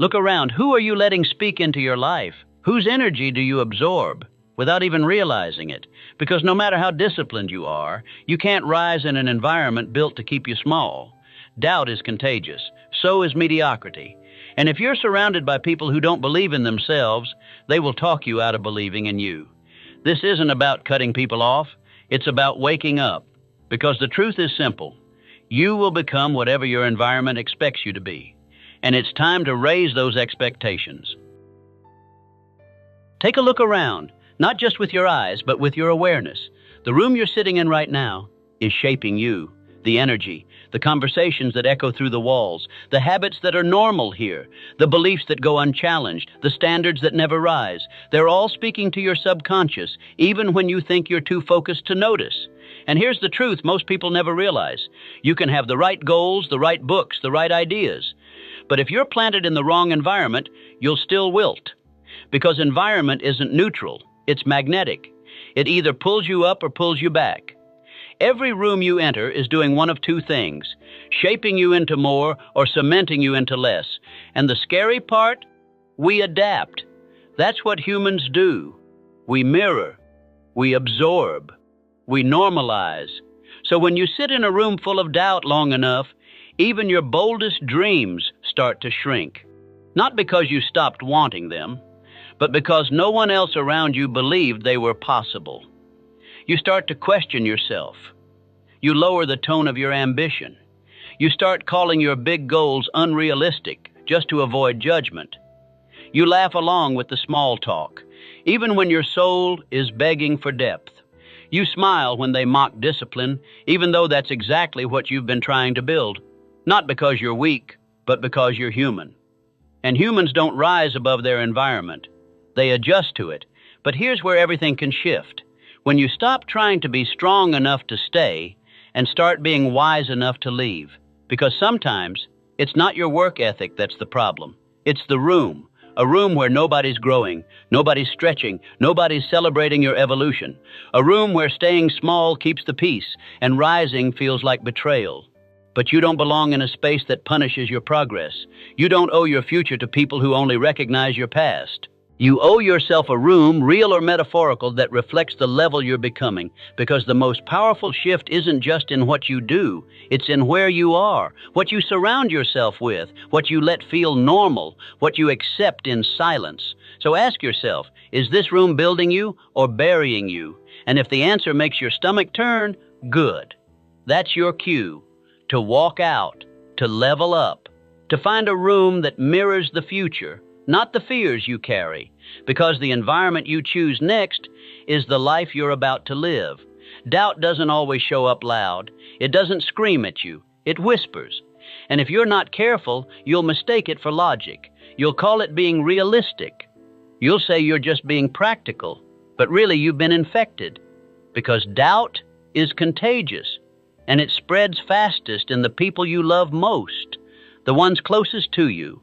Look around. Who are you letting speak into your life? Whose energy do you absorb without even realizing it? Because no matter how disciplined you are, you can't rise in an environment built to keep you small. Doubt is contagious. So is mediocrity. And if you're surrounded by people who don't believe in themselves, they will talk you out of believing in you. This isn't about cutting people off. It's about waking up. Because the truth is simple. You will become whatever your environment expects you to be. And it's time to raise those expectations. Take a look around, not just with your eyes, but with your awareness. The room you're sitting in right now is shaping you. The energy, the conversations that echo through the walls, the habits that are normal here, the beliefs that go unchallenged, the standards that never rise. They're all speaking to your subconscious, even when you think you're too focused to notice. And here's the truth most people never realize. You can have the right goals, the right books, the right ideas. But if you're planted in the wrong environment, you'll still wilt. Because environment isn't neutral, it's magnetic. It either pulls you up or pulls you back. Every room you enter is doing one of two things, shaping you into more or cementing you into less. And the scary part? We adapt. That's what humans do. We mirror. We absorb. We normalize. So when you sit in a room full of doubt long enough, even your boldest dreams start to shrink. Not because you stopped wanting them, but because no one else around you believed they were possible. You start to question yourself. You lower the tone of your ambition. You start calling your big goals unrealistic just to avoid judgment. You laugh along with the small talk, even when your soul is begging for depth. You smile when they mock discipline, even though that's exactly what you've been trying to build. Not because you're weak, but because you're human. And humans don't rise above their environment. They adjust to it. But here's where everything can shift. When you stop trying to be strong enough to stay and start being wise enough to leave. Because sometimes it's not your work ethic that's the problem. It's the room. A room where nobody's growing, nobody's stretching, nobody's celebrating your evolution. A room where staying small keeps the peace and rising feels like betrayal. But you don't belong in a space that punishes your progress. You don't owe your future to people who only recognize your past. You owe yourself a room, real or metaphorical, that reflects the level you're becoming, because the most powerful shift isn't just in what you do, it's in where you are, what you surround yourself with, what you let feel normal, what you accept in silence. So ask yourself, is this room building you or burying you? And if the answer makes your stomach turn, good. That's your cue to walk out, to level up, to find a room that mirrors the future, not the fears you carry, because the environment you choose next is the life you're about to live. Doubt doesn't always show up loud. It doesn't scream at you. It whispers. And if you're not careful, you'll mistake it for logic. You'll call it being realistic. You'll say you're just being practical, but really you've been infected. Because doubt is contagious, and it spreads fastest in the people you love most, the ones closest to you.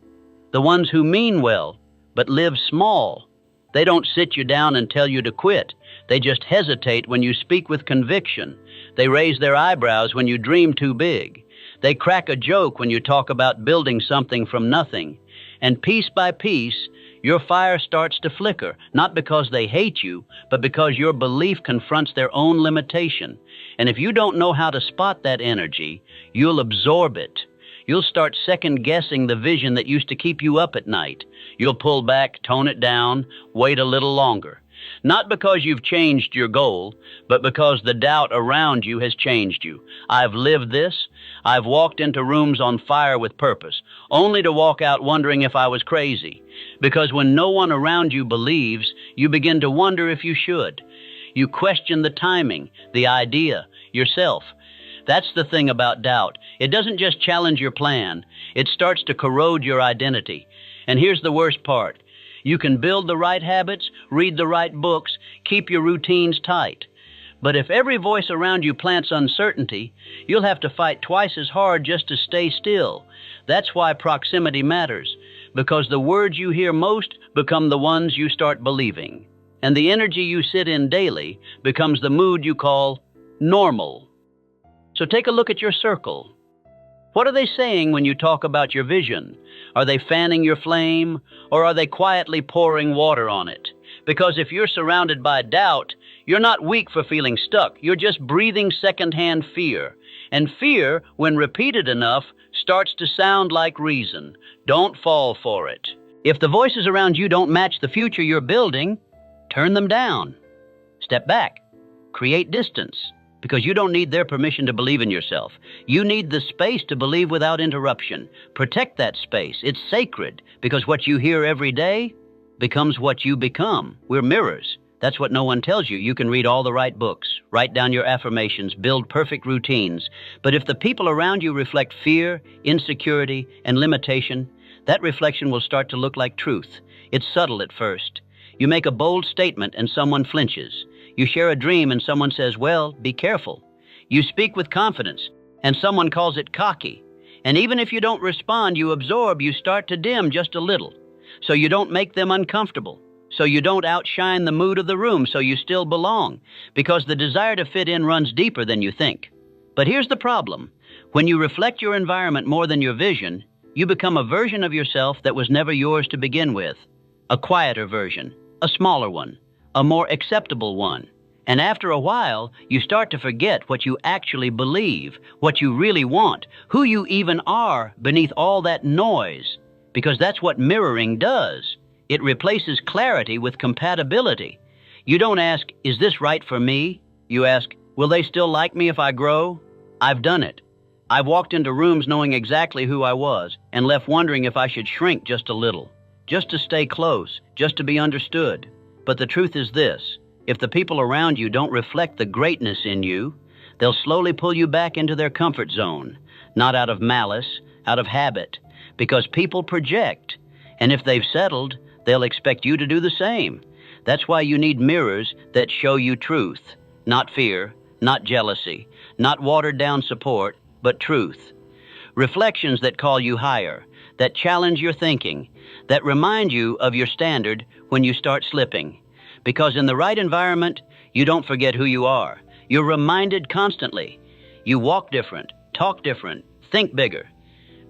The ones who mean well, but live small. They don't sit you down and tell you to quit. They just hesitate when you speak with conviction. They raise their eyebrows when you dream too big. They crack a joke when you talk about building something from nothing. And piece by piece, your fire starts to flicker, not because they hate you, but because your belief confronts their own limitation. And if you don't know how to spot that energy, you'll absorb it. You'll start second-guessing the vision that used to keep you up at night. You'll pull back, tone it down, wait a little longer. Not because you've changed your goal, but because the doubt around you has changed you. I've lived this. I've walked into rooms on fire with purpose, only to walk out wondering if I was crazy. Because when no one around you believes, you begin to wonder if you should. You question the timing, the idea, yourself. That's the thing about doubt. It doesn't just challenge your plan. It starts to corrode your identity. And here's the worst part. You can build the right habits, read the right books, keep your routines tight. But if every voice around you plants uncertainty, you'll have to fight twice as hard just to stay still. That's why proximity matters, because the words you hear most become the ones you start believing. And the energy you sit in daily becomes the mood you call normal. So take a look at your circle. What are they saying when you talk about your vision? Are they fanning your flame, or are they quietly pouring water on it? Because if you're surrounded by doubt, you're not weak for feeling stuck. You're just breathing secondhand fear. And fear, when repeated enough, starts to sound like reason. Don't fall for it. If the voices around you don't match the future you're building, turn them down. Step back. Create distance. Because you don't need their permission to believe in yourself. You need the space to believe without interruption. Protect that space. It's sacred, because what you hear every day becomes what you become. We're mirrors. That's what no one tells you. You can read all the right books, write down your affirmations, build perfect routines. But if the people around you reflect fear, insecurity, and limitation, that reflection will start to look like truth. It's subtle at first. You make a bold statement and someone flinches. You share a dream and someone says, well, be careful. You speak with confidence and someone calls it cocky. And even if you don't respond, you absorb, you start to dim just a little. So you don't make them uncomfortable. So you don't outshine the mood of the room, so you still belong. Because the desire to fit in runs deeper than you think. But here's the problem. When you reflect your environment more than your vision, you become a version of yourself that was never yours to begin with. A quieter version, a smaller one, a more acceptable one. And after a while, you start to forget what you actually believe, what you really want, who you even are beneath all that noise. Because that's what mirroring does. It replaces clarity with compatibility. You don't ask, is this right for me? You ask, will they still like me if I grow? I've done it. I've walked into rooms knowing exactly who I was and left wondering if I should shrink just a little, just to stay close, just to be understood. But the truth is this, if the people around you don't reflect the greatness in you, they'll slowly pull you back into their comfort zone, not out of malice, out of habit, because people project, and if they've settled, they'll expect you to do the same. That's why you need mirrors that show you truth, not fear, not jealousy, not watered-down support, but truth. Reflections that call you higher, that challenge your thinking, that remind you of your standard when you start slipping. Because in the right environment, you don't forget who you are. You're reminded constantly. You walk different, talk different, think bigger.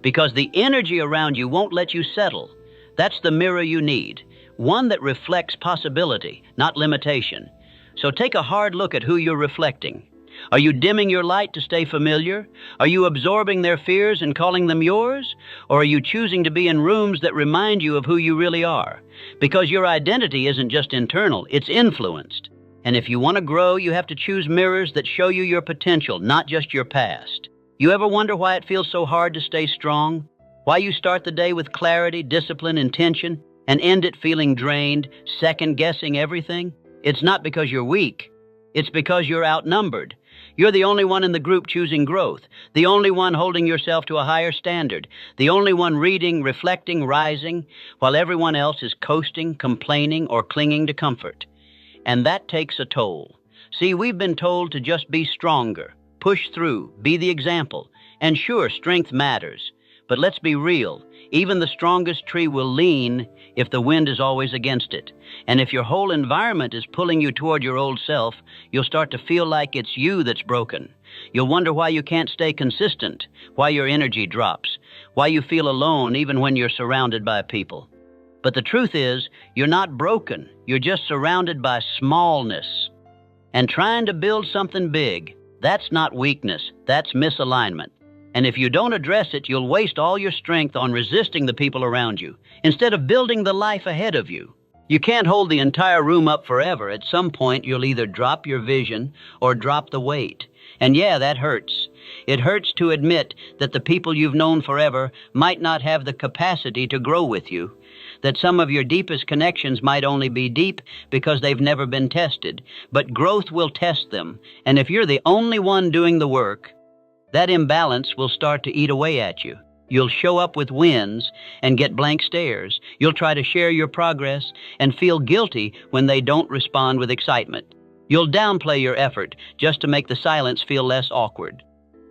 Because the energy around you won't let you settle. That's the mirror you need, one that reflects possibility, not limitation. So take a hard look at who you're reflecting. Are you dimming your light to stay familiar? Are you absorbing their fears and calling them yours? Or are you choosing to be in rooms that remind you of who you really are? Because your identity isn't just internal, it's influenced. And if you want to grow, you have to choose mirrors that show you your potential, not just your past. You ever wonder why it feels so hard to stay strong? Why you start the day with clarity, discipline, intention, and end it feeling drained, second-guessing everything? It's not because you're weak. It's because you're outnumbered. You're the only one in the group choosing growth, the only one holding yourself to a higher standard, the only one reading, reflecting, rising, while everyone else is coasting, complaining, or clinging to comfort. And that takes a toll. See, we've been told to just be stronger, push through, be the example. And sure, strength matters. But let's be real. Even the strongest tree will lean if the wind is always against it. And if your whole environment is pulling you toward your old self, you'll start to feel like it's you that's broken. You'll wonder why you can't stay consistent, why your energy drops, why you feel alone even when you're surrounded by people. But the truth is, you're not broken. You're just surrounded by smallness. And trying to build something big, that's not weakness, that's misalignment. And if you don't address it, you'll waste all your strength on resisting the people around you, instead of building the life ahead of you. You can't hold the entire room up forever. At some point, you'll either drop your vision or drop the weight. And yeah, that hurts. It hurts to admit that the people you've known forever might not have the capacity to grow with you, that some of your deepest connections might only be deep because they've never been tested. But growth will test them, and if you're the only one doing the work, that imbalance will start to eat away at you. You'll show up with wins and get blank stares. You'll try to share your progress and feel guilty when they don't respond with excitement. You'll downplay your effort just to make the silence feel less awkward.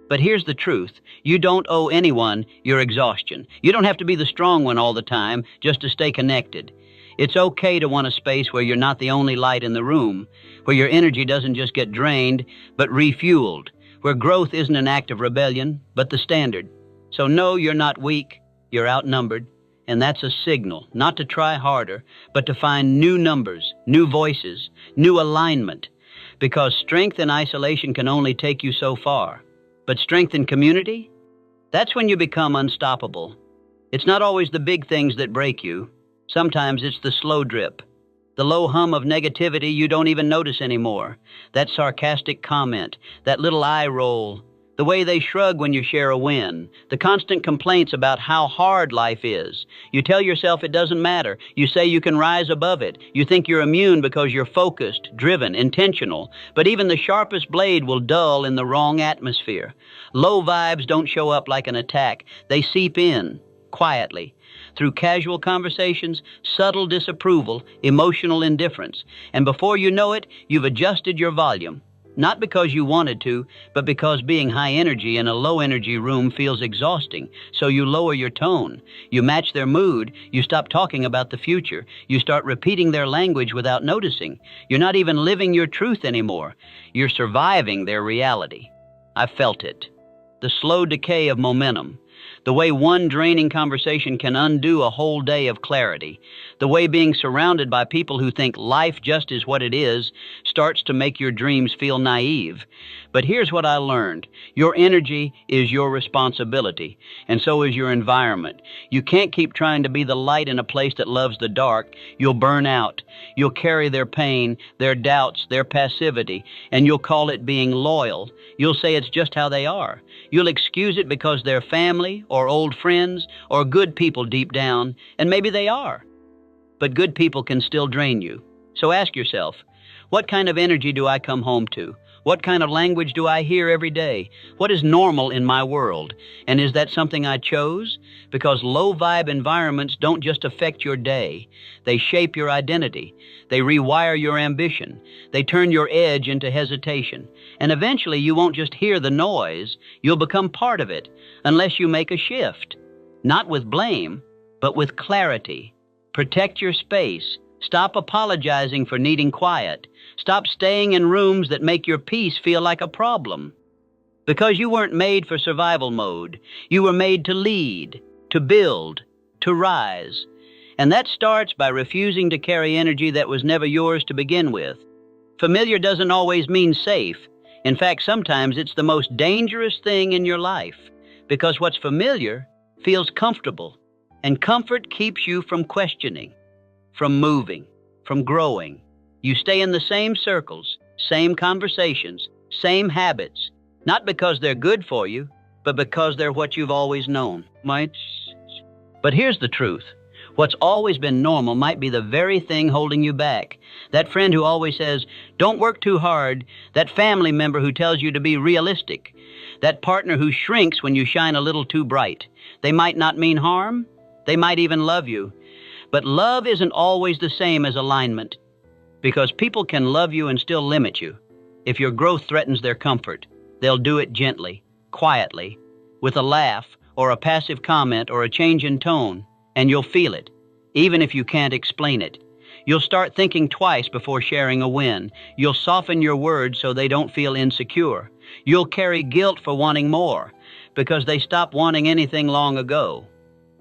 But here's the truth. You don't owe anyone your exhaustion. You don't have to be the strong one all the time just to stay connected. It's okay to want a space where you're not the only light in the room, where your energy doesn't just get drained, but refueled, where growth isn't an act of rebellion, but the standard. So no, you're not weak, you're outnumbered, and that's a signal, not to try harder, but to find new numbers, new voices, new alignment. Because strength in isolation can only take you so far. But strength in community? That's when you become unstoppable. It's not always the big things that break you. Sometimes it's the slow drip, the low hum of negativity you don't even notice anymore, that sarcastic comment, that little eye roll, the way they shrug when you share a win, the constant complaints about how hard life is. You tell yourself it doesn't matter. You say you can rise above it. You think you're immune because you're focused, driven, intentional. But even the sharpest blade will dull in the wrong atmosphere. Low vibes don't show up like an attack. They seep in, quietly, through casual conversations, subtle disapproval, emotional indifference. And before you know it, you've adjusted your volume. Not because you wanted to, but because being high energy in a low energy room feels exhausting. So you lower your tone. You match their mood. You stop talking about the future. You start repeating their language without noticing. You're not even living your truth anymore. You're surviving their reality. I felt it. The slow decay of momentum. The way one draining conversation can undo a whole day of clarity. The way being surrounded by people who think life just is what it is starts to make your dreams feel naive. But here's what I learned. Your energy is your responsibility, and so is your environment. You can't keep trying to be the light in a place that loves the dark. You'll burn out. You'll carry their pain, their doubts, their passivity, and you'll call it being loyal. You'll say it's just how they are. You'll excuse it because they're family or old friends or good people deep down, and maybe they are. But good people can still drain you. So ask yourself, what kind of energy do I come home to? What kind of language do I hear every day? What is normal in my world? And is that something I chose? Because low-vibe environments don't just affect your day. They shape your identity. They rewire your ambition. They turn your edge into hesitation. And eventually you won't just hear the noise. You'll become part of it, unless you make a shift. Not with blame, but with clarity. Protect your space. Stop apologizing for needing quiet. Stop staying in rooms that make your peace feel like a problem. Because you weren't made for survival mode. You were made to lead, to build, to rise. And that starts by refusing to carry energy that was never yours to begin with. Familiar doesn't always mean safe. In fact, sometimes it's the most dangerous thing in your life. Because what's familiar feels comfortable. And comfort keeps you from questioning, from moving, from growing. You stay in the same circles, same conversations, same habits, not because they're good for you, but because they're what you've always known. But here's the truth. What's always been normal might be the very thing holding you back. That friend who always says, don't work too hard. That family member who tells you to be realistic. That partner who shrinks when you shine a little too bright. They might not mean harm. They might even love you. But love isn't always the same as alignment, because people can love you and still limit you. If your growth threatens their comfort, they'll do it gently, quietly, with a laugh or a passive comment or a change in tone, and you'll feel it, even if you can't explain it. You'll start thinking twice before sharing a win. You'll soften your words so they don't feel insecure. You'll carry guilt for wanting more, because they stopped wanting anything long ago.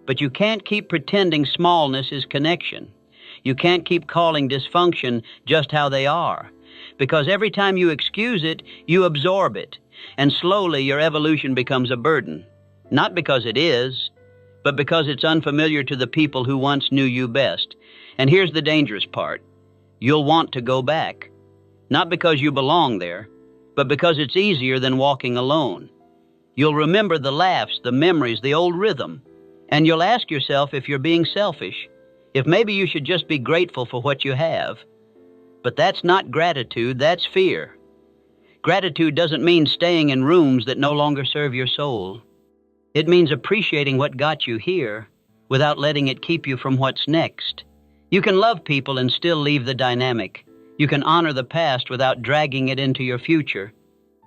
But you can't keep pretending smallness is connection. You can't keep calling dysfunction just how they are. Because every time you excuse it, you absorb it. And slowly your evolution becomes a burden. Not because it is, but because it's unfamiliar to the people who once knew you best. And here's the dangerous part. You'll want to go back. Not because you belong there, but because it's easier than walking alone. You'll remember the laughs, the memories, the old rhythm. And you'll ask yourself if you're being selfish, if maybe you should just be grateful for what you have. But that's not gratitude, that's fear. Gratitude doesn't mean staying in rooms that no longer serve your soul. It means appreciating what got you here without letting it keep you from what's next. You can love people and still leave the dynamic. You can honor the past without dragging it into your future.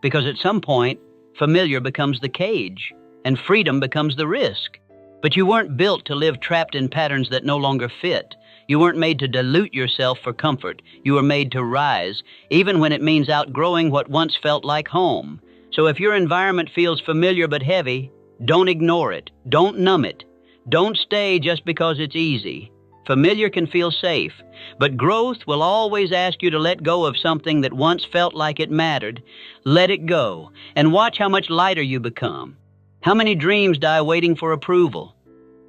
Because at some point, familiar becomes the cage, and freedom becomes the risk. But you weren't built to live trapped in patterns that no longer fit. You weren't made to dilute yourself for comfort. You were made to rise, even when it means outgrowing what once felt like home. So if your environment feels familiar but heavy, don't ignore it. Don't numb it. Don't stay just because it's easy. Familiar can feel safe, but growth will always ask you to let go of something that once felt like it mattered. Let it go, and watch how much lighter you become. How many dreams die waiting for approval?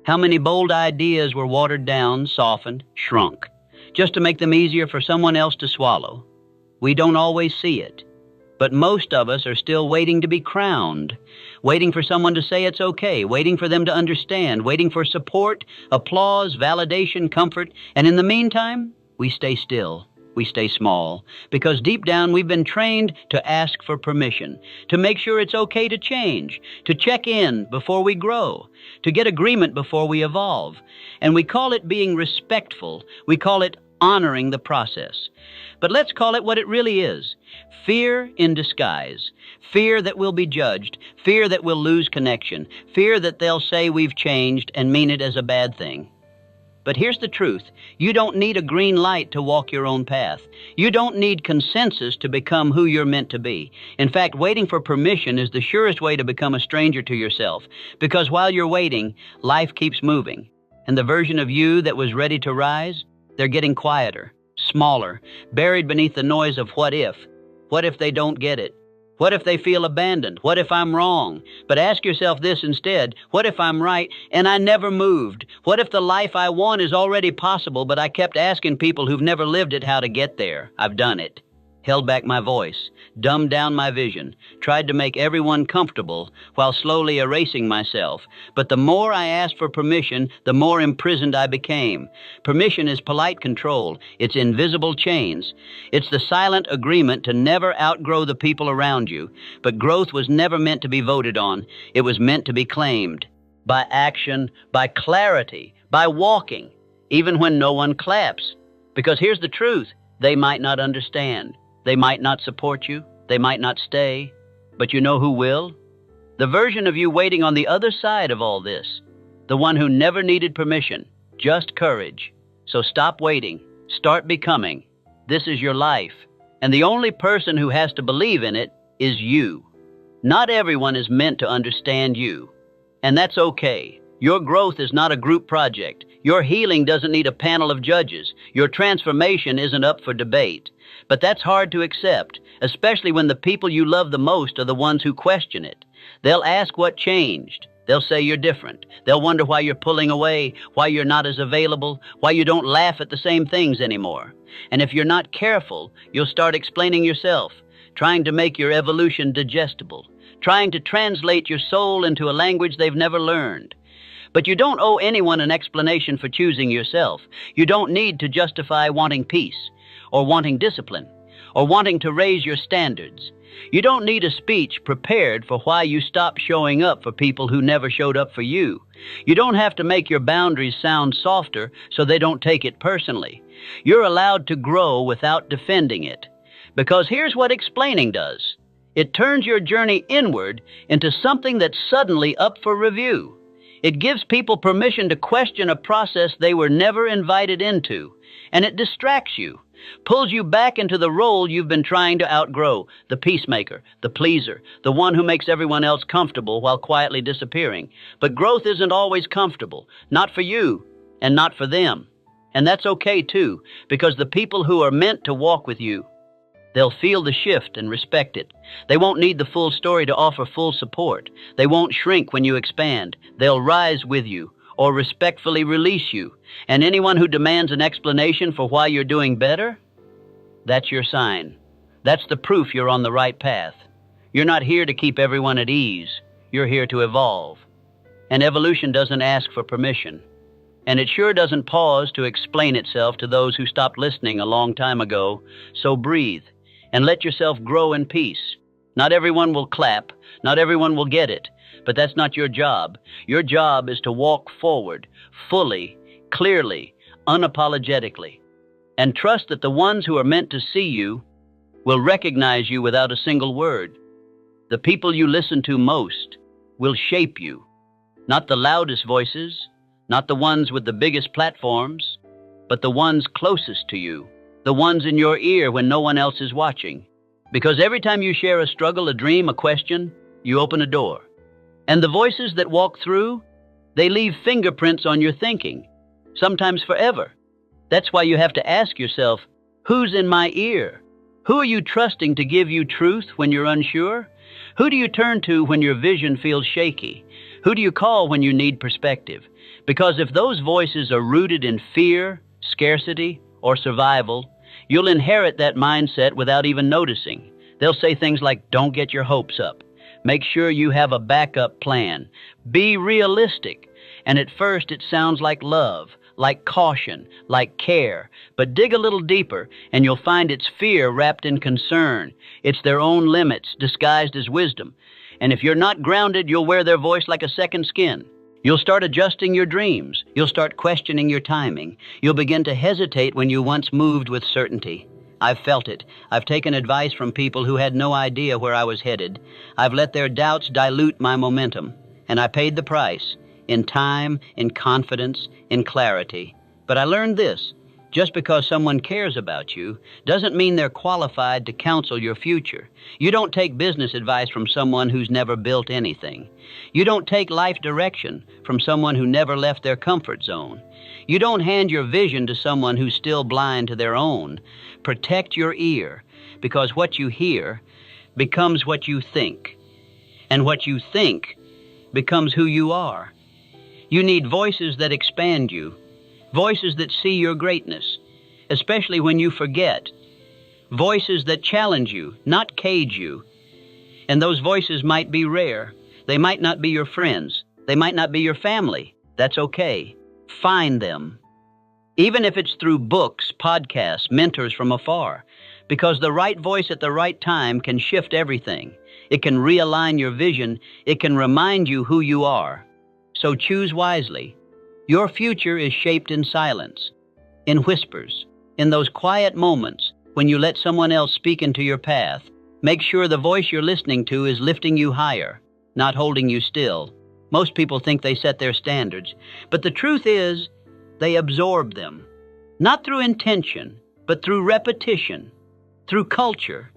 How many bold ideas were watered down, softened, shrunk, just to make them easier for someone else to swallow? We don't always see it, but most of us are still waiting to be crowned, waiting for someone to say it's okay, waiting for them to understand, waiting for support, applause, validation, comfort, and in the meantime, we stay still. We stay small, because deep down we've been trained to ask for permission, to make sure it's okay to change, to check in before we grow, to get agreement before we evolve. And we call it being respectful. We call it honoring the process. But let's call it what it really is. Fear in disguise. Fear that we'll be judged. Fear that we'll lose connection. Fear that they'll say we've changed and mean it as a bad thing. But here's the truth. You don't need a green light to walk your own path. You don't need consensus to become who you're meant to be. In fact, waiting for permission is the surest way to become a stranger to yourself. Because while you're waiting, life keeps moving. And the version of you that was ready to rise, they're getting quieter, smaller, buried beneath the noise of what if. What if they don't get it? What if they feel abandoned? What if I'm wrong? But ask yourself this instead. What if I'm right and I never moved? What if the life I want is already possible, but I kept asking people who've never lived it how to get there? I've done it. Held back my voice, dumbed down my vision, tried to make everyone comfortable while slowly erasing myself. But the more I asked for permission, the more imprisoned I became. Permission is polite control. It's invisible chains. It's the silent agreement to never outgrow the people around you. But growth was never meant to be voted on. It was meant to be claimed. By action, by clarity, by walking, even when no one claps. Because here's the truth. They might not understand. They might not support you. They might not stay. But you know who will? The version of you waiting on the other side of all this. The one who never needed permission, just courage. So stop waiting. Start becoming. This is your life. And the only person who has to believe in it is you. Not everyone is meant to understand you. And that's okay. Your growth is not a group project. Your healing doesn't need a panel of judges. Your transformation isn't up for debate. But that's hard to accept, especially when the people you love the most are the ones who question it. They'll ask what changed. They'll say you're different. They'll wonder why you're pulling away, why you're not as available, why you don't laugh at the same things anymore. And if you're not careful, you'll start explaining yourself, trying to make your evolution digestible, trying to translate your soul into a language they've never learned. But you don't owe anyone an explanation for choosing yourself. You don't need to justify wanting peace, or wanting discipline, or wanting to raise your standards. You don't need a speech prepared for why you stopped showing up for people who never showed up for you. You don't have to make your boundaries sound softer so they don't take it personally. You're allowed to grow without defending it. Because here's what explaining does. It turns your journey inward into something that's suddenly up for review. It gives people permission to question a process they were never invited into, and it distracts you. Pulls you back into the role you've been trying to outgrow, the peacemaker, the pleaser, the one who makes everyone else comfortable while quietly disappearing. But growth isn't always comfortable, not for you and not for them. And that's okay too, because the people who are meant to walk with you, they'll feel the shift and respect it. They won't need the full story to offer full support. They won't shrink when you expand. They'll rise with you, or respectfully release you. And anyone who demands an explanation for why you're doing better, that's your sign. That's the proof you're on the right path. You're not here to keep everyone at ease. You're here to evolve. And evolution doesn't ask for permission. And it sure doesn't pause to explain itself to those who stopped listening a long time ago. So breathe and let yourself grow in peace. Not everyone will clap. Not everyone will get it. But that's not your job. Your job is to walk forward, fully, clearly, unapologetically, and trust that the ones who are meant to see you will recognize you without a single word. The people you listen to most will shape you, not the loudest voices, not the ones with the biggest platforms, but the ones closest to you, the ones in your ear when no one else is watching. Because every time you share a struggle, a dream, a question, you open a door. And the voices that walk through, They leave fingerprints on your thinking, sometimes forever. That's why you have to ask yourself, who's in my ear? Who are you trusting to give you truth when you're unsure? Who do you turn to when your vision feels shaky? Who do you call when you need perspective? Because if those voices are rooted in fear, scarcity, or survival, you'll inherit that mindset without even noticing. They'll say things like, don't get your hopes up. Make sure you have a backup plan. Be realistic. And at first it sounds like love, like caution, like care. But dig a little deeper and you'll find it's fear wrapped in concern. It's their own limits disguised as wisdom. And if you're not grounded, you'll wear their voice like a second skin. You'll start adjusting your dreams. You'll start questioning your timing. You'll begin to hesitate when you once moved with certainty. I've felt it. I've taken advice from people who had no idea where I was headed. I've let their doubts dilute my momentum. And I paid the price. In time, in confidence, in clarity. But I learned this. Just because someone cares about you doesn't mean they're qualified to counsel your future. You don't take business advice from someone who's never built anything. You don't take life direction from someone who never left their comfort zone. You don't hand your vision to someone who's still blind to their own. Protect your ear, because what you hear becomes what you think. And what you think becomes who you are. You need voices that expand you, voices that see your greatness, especially when you forget, voices that challenge you, not cage you. And those voices might be rare. They might not be your friends. They might not be your family. That's okay. Find them. Even if it's through books, podcasts, mentors from afar, because the right voice at the right time can shift everything. It can realign your vision. It can remind you who you are. So choose wisely. Your future is shaped in silence, in whispers, in those quiet moments when you let someone else speak into your path. Make sure the voice you're listening to is lifting you higher, not holding you still. Most people think they set their standards, but the truth is, they absorb them. Not through intention, but through repetition, through culture,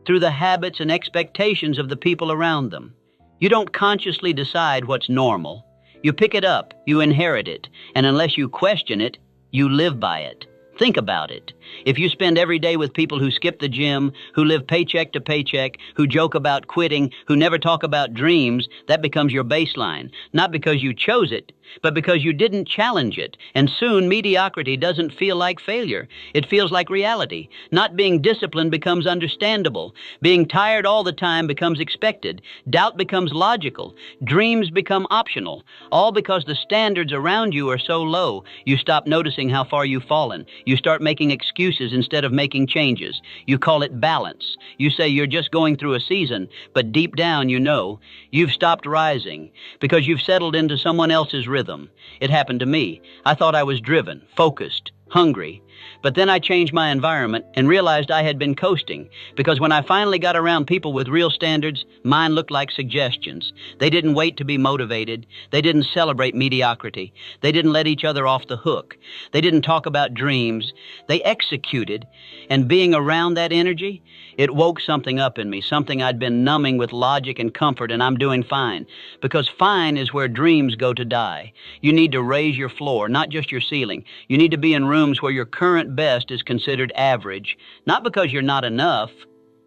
through the habits and expectations of the people around them. You don't consciously decide what's normal. You pick it up, you inherit it, and unless you question it, you live by it. Think about it. If you spend every day with people who skip the gym, who live paycheck to paycheck, who joke about quitting, who never talk about dreams, that becomes your baseline. Not because you chose it, but because you didn't challenge it. And soon mediocrity doesn't feel like failure. It feels like reality. Not being disciplined becomes understandable. Being tired all the time becomes expected. Doubt becomes logical. Dreams become optional. All because the standards around you are so low, you stop noticing how far you've fallen. You start making excuses instead of making changes. You call it balance. You say you're just going through a season, but deep down you know you've stopped rising because you've settled into someone else's rhythm. It happened to me. I thought I was driven, focused, hungry. But then I changed my environment and realized I had been coasting, because when I finally got around people with real standards, mine looked like suggestions. They didn't wait to be motivated. They didn't celebrate mediocrity. They didn't let each other off the hook. They didn't talk about dreams. They executed. And being around that energy, it woke something up in me, something I'd been numbing with logic and comfort, and I'm doing fine. Because fine is where dreams go to die. You need to raise your floor, not just your ceiling. You need to be in rooms where your current best is considered average, not because you're not enough,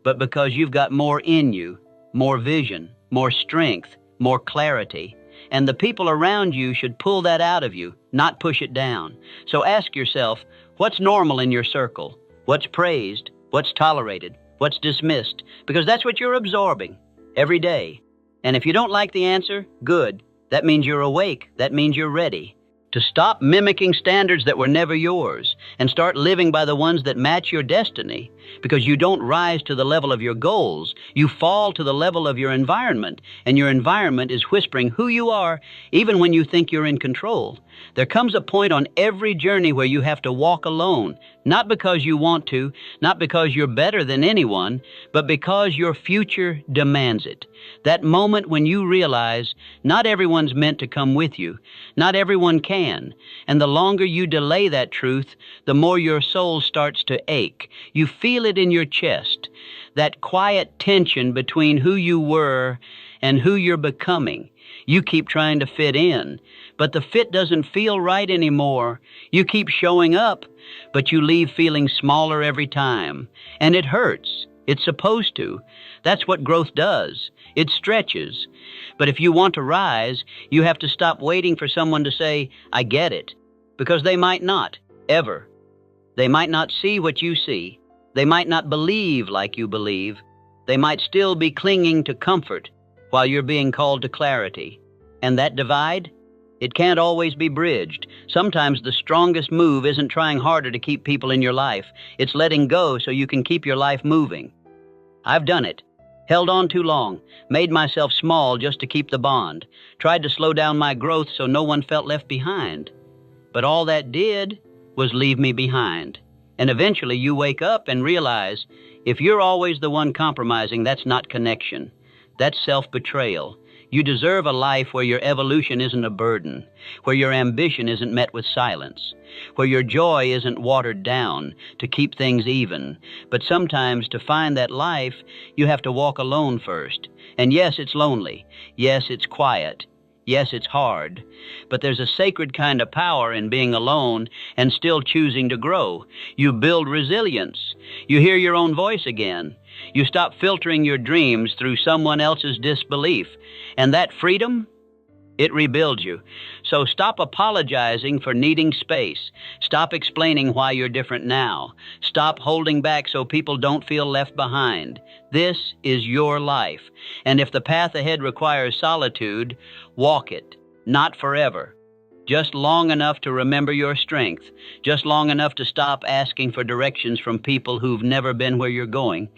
but because you've got more in you, more vision, more strength, more clarity. And the people around you should pull that out of you, not push it down. So ask yourself, what's normal in your circle? What's praised? What's tolerated? What's dismissed? Because that's what you're absorbing every day. And if you don't like the answer, good. That means you're awake. That means you're ready to stop mimicking standards that were never yours and start living by the ones that match your destiny. Because you don't rise to the level of your goals, you fall to the level of your environment, and your environment is whispering who you are even when you think you're in control. There comes a point on every journey where you have to walk alone, not because you want to, not because you're better than anyone, but because your future demands it. That moment when you realize not everyone's meant to come with you, not everyone can, and the longer you delay that truth, the more your soul starts to ache. You feel it in your chest, that quiet tension between who you were and who you're becoming. You keep trying to fit in, but the fit doesn't feel right anymore. You keep showing up, but you leave feeling smaller every time. And it hurts. It's supposed to. That's what growth does. It stretches. But if you want to rise, you have to stop waiting for someone to say, "I get it." Because they might not, ever. They might not see what you see. They might not believe like you believe. They might still be clinging to comfort while you're being called to clarity. And that divide? It can't always be bridged. Sometimes the strongest move isn't trying harder to keep people in your life. It's letting go so you can keep your life moving. I've done it. Held on too long. Made myself small just to keep the bond. Tried to slow down my growth so no one felt left behind. But all that did was leave me behind. And eventually you wake up and realize if you're always the one compromising, that's not connection. That's self-betrayal. You deserve a life where your evolution isn't a burden, where your ambition isn't met with silence, where your joy isn't watered down to keep things even. But sometimes to find that life, you have to walk alone first. And yes, it's lonely. Yes, it's quiet. Yes, it's hard. But there's a sacred kind of power in being alone and still choosing to grow. You build resilience. You hear your own voice again. You stop filtering your dreams through someone else's disbelief. And that freedom, it rebuilds you. So stop apologizing for needing space. Stop explaining why you're different now. Stop holding back so people don't feel left behind. This is your life. And if the path ahead requires solitude, walk it. Not forever. Just long enough to remember your strength. Just long enough to stop asking for directions from people who've never been where you're going.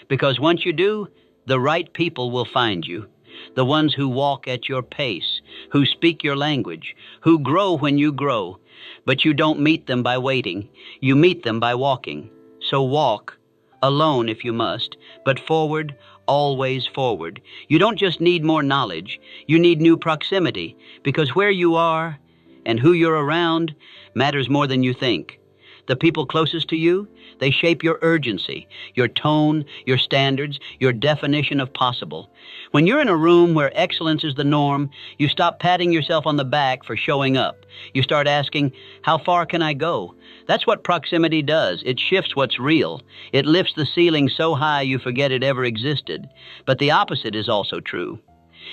Because once you do, the right people will find you. The ones who walk at your pace, who speak your language, who grow when you grow. But you don't meet them by waiting. You meet them by walking. So walk, alone if you must, but forward, always forward. You don't just need more knowledge. You need new proximity, because where you are and who you're around matters more than you think. The people closest to you, they shape your urgency, your tone, your standards, your definition of possible. When you're in a room where excellence is the norm, you stop patting yourself on the back for showing up. You start asking, how far can I go? That's what proximity does. It shifts what's real. It lifts the ceiling so high you forget it ever existed. But the opposite is also true.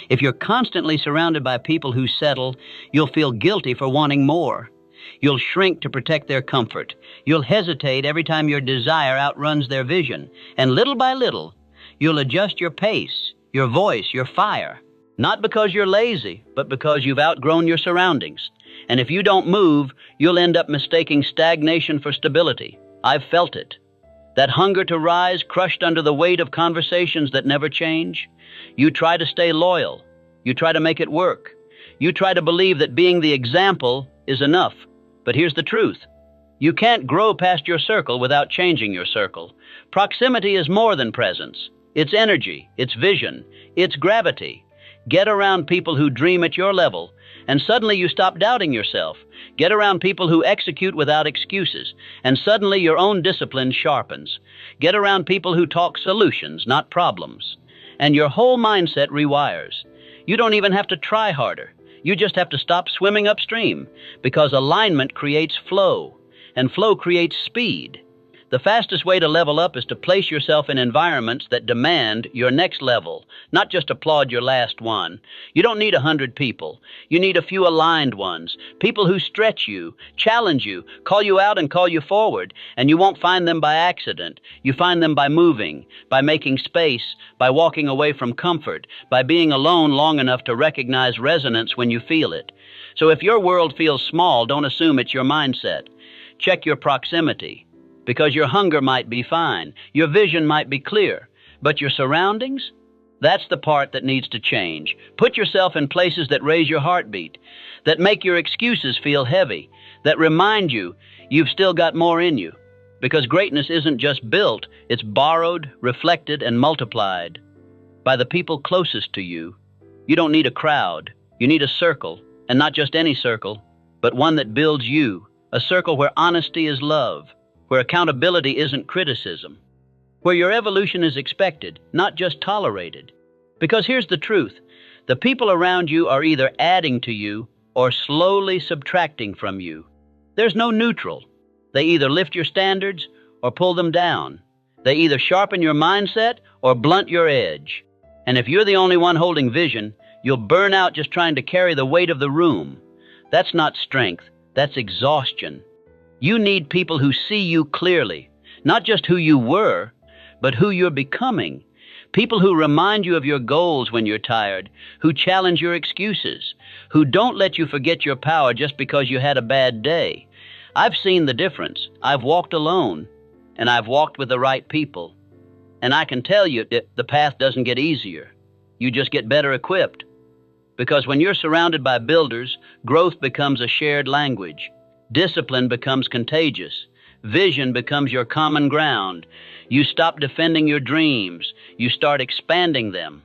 If you're constantly surrounded by people who settle, you'll feel guilty for wanting more. You'll shrink to protect their comfort. You'll hesitate every time your desire outruns their vision. And little by little, you'll adjust your pace, your voice, your fire. Not because you're lazy, but because you've outgrown your surroundings. And if you don't move, you'll end up mistaking stagnation for stability. I've felt it. That hunger to rise crushed under the weight of conversations that never change. You try to stay loyal. You try to make it work. You try to believe that being the example is enough. But here's the truth. You can't grow past your circle without changing your circle. Proximity is more than presence. It's energy, it's vision, it's gravity. Get around people who dream at your level, and suddenly you stop doubting yourself. Get around people who execute without excuses, and suddenly your own discipline sharpens. Get around people who talk solutions, not problems, and your whole mindset rewires. You don't even have to try harder. You just have to stop swimming upstream, because alignment creates flow, and flow creates speed. The fastest way to level up is to place yourself in environments that demand your next level, not just applaud your last one. You don't need 100 people. You need a few aligned ones, people who stretch you, challenge you, call you out and call you forward. And you won't find them by accident. You find them by moving, by making space, by walking away from comfort, by being alone long enough to recognize resonance when you feel it. So if your world feels small, don't assume it's your mindset. Check your proximity. Because your hunger might be fine, your vision might be clear, but your surroundings? That's the part that needs to change. Put yourself in places that raise your heartbeat, that make your excuses feel heavy, that remind you you've still got more in you. Because greatness isn't just built, it's borrowed, reflected, and multiplied by the people closest to you. You don't need a crowd. You need a circle, and not just any circle, but one that builds you, a circle where honesty is love, where accountability isn't criticism, where your evolution is expected, not just tolerated. Because here's the truth. The people around you are either adding to you or slowly subtracting from you. There's no neutral. They either lift your standards or pull them down. They either sharpen your mindset or blunt your edge. And if you're the only one holding vision, you'll burn out just trying to carry the weight of the room. That's not strength, that's exhaustion. You need people who see you clearly, not just who you were, but who you're becoming. People who remind you of your goals when you're tired, who challenge your excuses, who don't let you forget your power just because you had a bad day. I've seen the difference. I've walked alone, and I've walked with the right people. And I can tell you that the path doesn't get easier. You just get better equipped. Because when you're surrounded by builders, growth becomes a shared language. Discipline becomes contagious. Vision becomes your common ground. You stop defending your dreams. You start expanding them.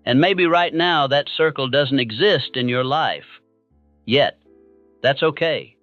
And maybe right now that circle doesn't exist in your life. Yet. That's okay.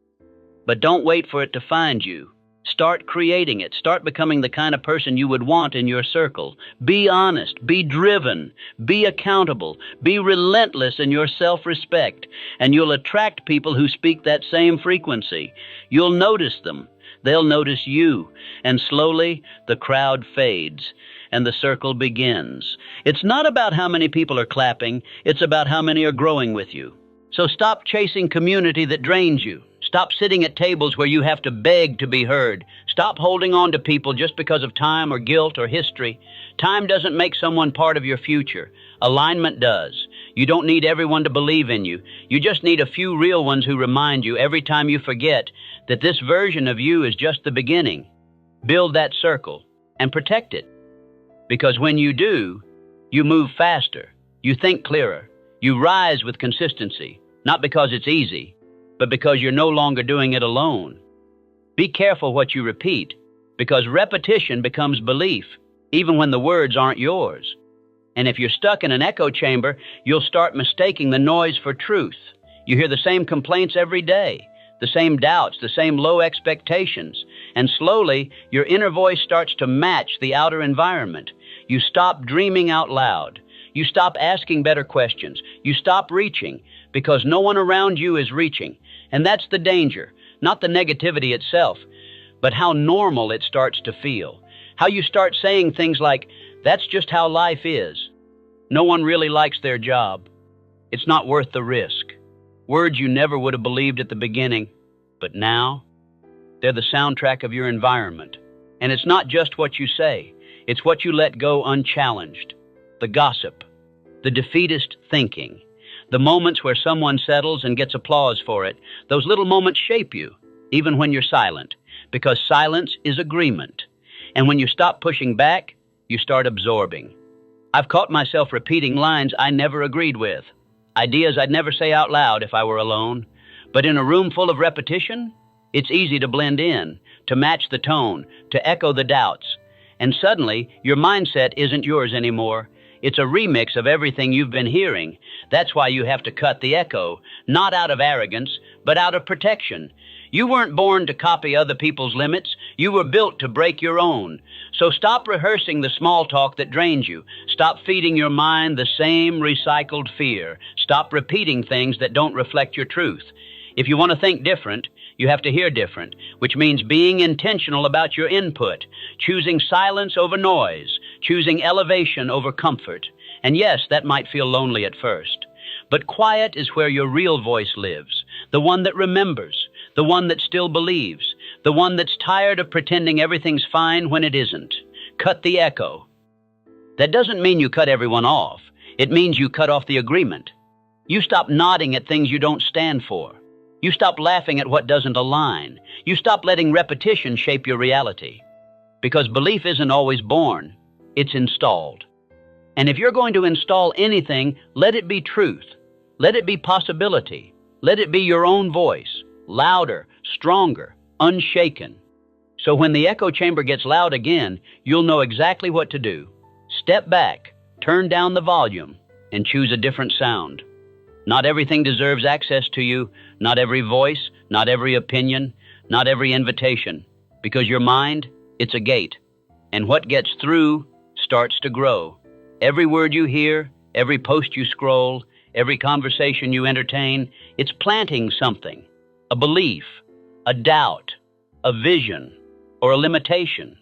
But don't wait for it to find you. Start creating it. Start becoming the kind of person you would want in your circle. Be honest. Be driven. Be accountable. Be relentless in your self-respect. And you'll attract people who speak that same frequency. You'll notice them. They'll notice you. And slowly, the crowd fades. And the circle begins. It's not about how many people are clapping. It's about how many are growing with you. So stop chasing community that drains you. Stop sitting at tables where you have to beg to be heard. Stop holding on to people just because of time or guilt or history. Time doesn't make someone part of your future. Alignment does. You don't need everyone to believe in you. You just need a few real ones who remind you every time you forget that this version of you is just the beginning. Build that circle and protect it. Because when you do, you move faster. You think clearer. You rise with consistency. Not because it's easy, but because you're no longer doing it alone. Be careful what you repeat, because repetition becomes belief, even when the words aren't yours. And if you're stuck in an echo chamber, you'll start mistaking the noise for truth. You hear the same complaints every day, the same doubts, the same low expectations, and slowly your inner voice starts to match the outer environment. You stop dreaming out loud. You stop asking better questions. You stop reaching, because no one around you is reaching. And that's the danger, not the negativity itself, but how normal it starts to feel. How you start saying things like, that's just how life is. No one really likes their job. It's not worth the risk. Words you never would have believed at the beginning, but now, they're the soundtrack of your environment. And it's not just what you say, it's what you let go unchallenged. The gossip, the defeatist thinking, the moments where someone settles and gets applause for it, those little moments shape you, even when you're silent, because silence is agreement. And when you stop pushing back, you start absorbing. I've caught myself repeating lines I never agreed with, ideas I'd never say out loud if I were alone. But in a room full of repetition, it's easy to blend in, to match the tone, to echo the doubts. And suddenly, your mindset isn't yours anymore. It's a remix of everything you've been hearing. That's why you have to cut the echo, not out of arrogance, but out of protection. You weren't born to copy other people's limits. You were built to break your own. So stop rehearsing the small talk that drains you. Stop feeding your mind the same recycled fear. Stop repeating things that don't reflect your truth. If you want to think different, you have to hear different, which means being intentional about your input, choosing silence over noise, choosing elevation over comfort. And yes, that might feel lonely at first. But quiet is where your real voice lives, the one that remembers, the one that still believes, the one that's tired of pretending everything's fine when it isn't. Cut the echo. That doesn't mean you cut everyone off. It means you cut off the agreement. You stop nodding at things you don't stand for. You stop laughing at what doesn't align. You stop letting repetition shape your reality. Because belief isn't always born, it's installed. And if you're going to install anything, let it be truth. Let it be possibility. Let it be your own voice, louder, stronger, unshaken. So when the echo chamber gets loud again, you'll know exactly what to do. Step back, turn down the volume, and choose a different sound. Not everything deserves access to you, not every voice, not every opinion, not every invitation. Because your mind, it's a gate. And what gets through starts to grow. Every word you hear, every post you scroll, Every conversation you entertain, it's planting something, a belief, a doubt, a vision, or a limitation.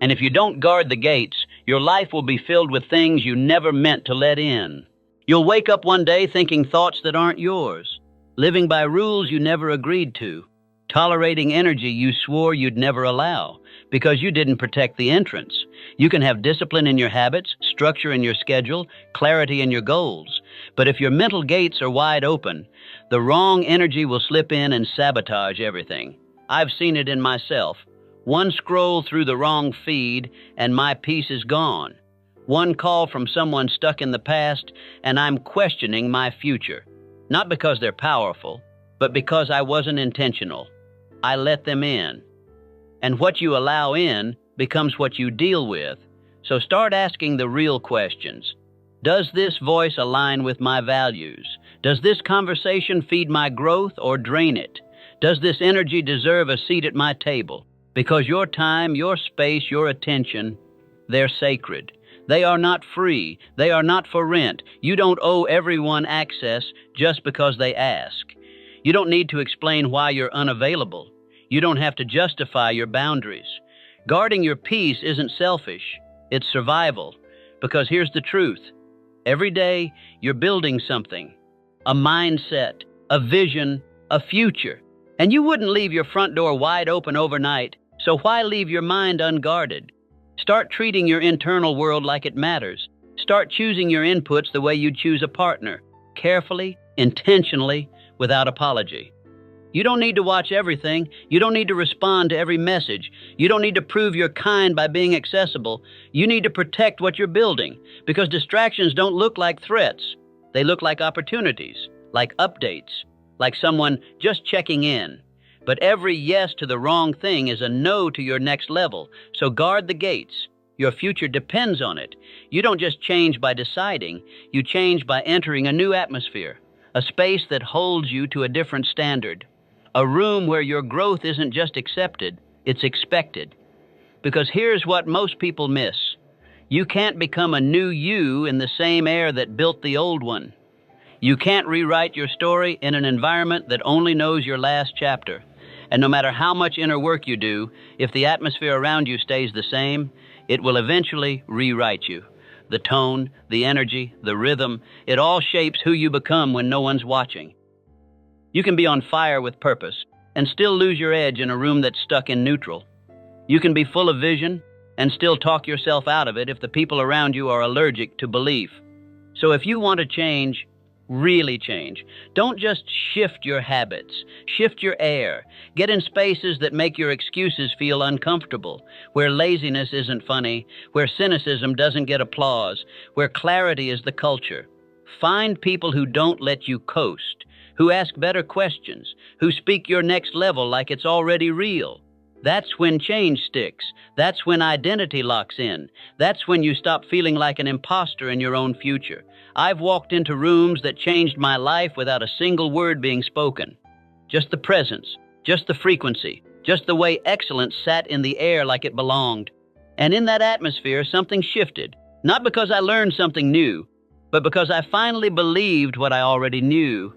And if you don't guard the gates, your life will be filled with things you never meant to let in. You'll wake up one day thinking thoughts that aren't yours, living by rules you never agreed to, tolerating energy you swore you'd never allow because you didn't protect the entrance. You can have discipline in your habits, structure in your schedule, clarity in your goals. But if your mental gates are wide open, the wrong energy will slip in and sabotage everything. I've seen it in myself. One scroll through the wrong feed and my peace is gone. One call from someone stuck in the past and I'm questioning my future. Not because they're powerful, but because I wasn't intentional. I let them in. And what you allow in becomes what you deal with. So start asking the real questions. Does this voice align with my values? Does this conversation feed my growth or drain it? Does this energy deserve a seat at my table? Because your time, your space, your attention, they're sacred. They are not free. They are not for rent. You don't owe everyone access just because they ask. You don't need to explain why you're unavailable. You don't have to justify your boundaries. Guarding your peace isn't selfish. It's survival. Because here's the truth. Every day, you're building something. A mindset, a vision, a future. And you wouldn't leave your front door wide open overnight, so why leave your mind unguarded? Start treating your internal world like it matters. Start choosing your inputs the way you'd choose a partner. Carefully, intentionally, without apology. You don't need to watch everything. You don't need to respond to every message. You don't need to prove you're kind by being accessible. You need to protect what you're building, because distractions don't look like threats. They look like opportunities, like updates, like someone just checking in. But every yes to the wrong thing is a no to your next level, so guard the gates. Your future depends on it. You don't just change by deciding, you change by entering a new atmosphere, a space that holds you to a different standard. A room where your growth isn't just accepted, it's expected. Because here's what most people miss. You can't become a new you in the same air that built the old one. You can't rewrite your story in an environment that only knows your last chapter. And no matter how much inner work you do, if the atmosphere around you stays the same, it will eventually rewrite you. The tone, the energy, the rhythm, it all shapes who you become when no one's watching. You can be on fire with purpose and still lose your edge in a room that's stuck in neutral. You can be full of vision and still talk yourself out of it if the people around you are allergic to belief. So if you want to change, really change, don't just shift your habits, shift your air. Get in spaces that make your excuses feel uncomfortable, where laziness isn't funny, where cynicism doesn't get applause, where clarity is the culture. Find people who don't let you coast, who ask better questions, who speak your next level like it's already real. That's when change sticks. That's when identity locks in. That's when you stop feeling like an imposter in your own future. I've walked into rooms that changed my life without a single word being spoken. Just the presence, just the frequency, just the way excellence sat in the air like it belonged. And in that atmosphere, something shifted. Not because I learned something new, but because I finally believed what I already knew.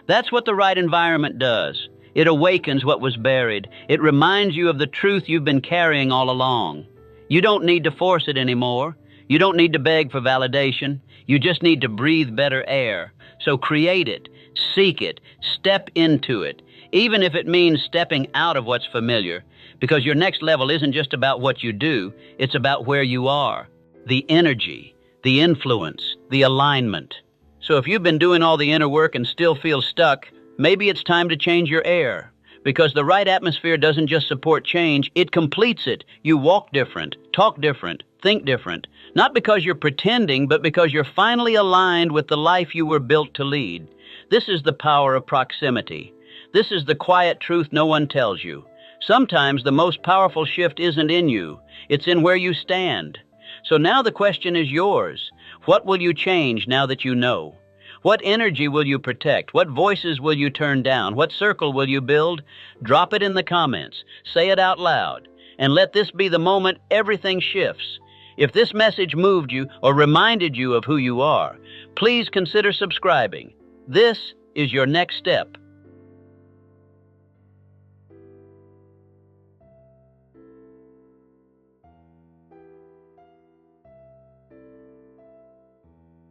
That's what the right environment does. It awakens what was buried. It reminds you of the truth you've been carrying all along. You don't need to force it anymore. You don't need to beg for validation. You just need to breathe better air. So create it, seek it, step into it, even if it means stepping out of what's familiar, because your next level isn't just about what you do, it's about where you are, the energy, the influence, the alignment. So if you've been doing all the inner work and still feel stuck, maybe it's time to change your air, because the right atmosphere doesn't just support change, it completes it. You walk different, talk different, think different, not because you're pretending, but because you're finally aligned with the life you were built to lead. This is the power of proximity. This is the quiet truth no one tells you. Sometimes the most powerful shift isn't in you, it's in where you stand. So now the question is yours. What will you change now that you know? What energy will you protect? What voices will you turn down? What circle will you build? Drop it in the comments. Say it out loud. And let this be the moment everything shifts. If this message moved you or reminded you of who you are, please consider subscribing. This is your next step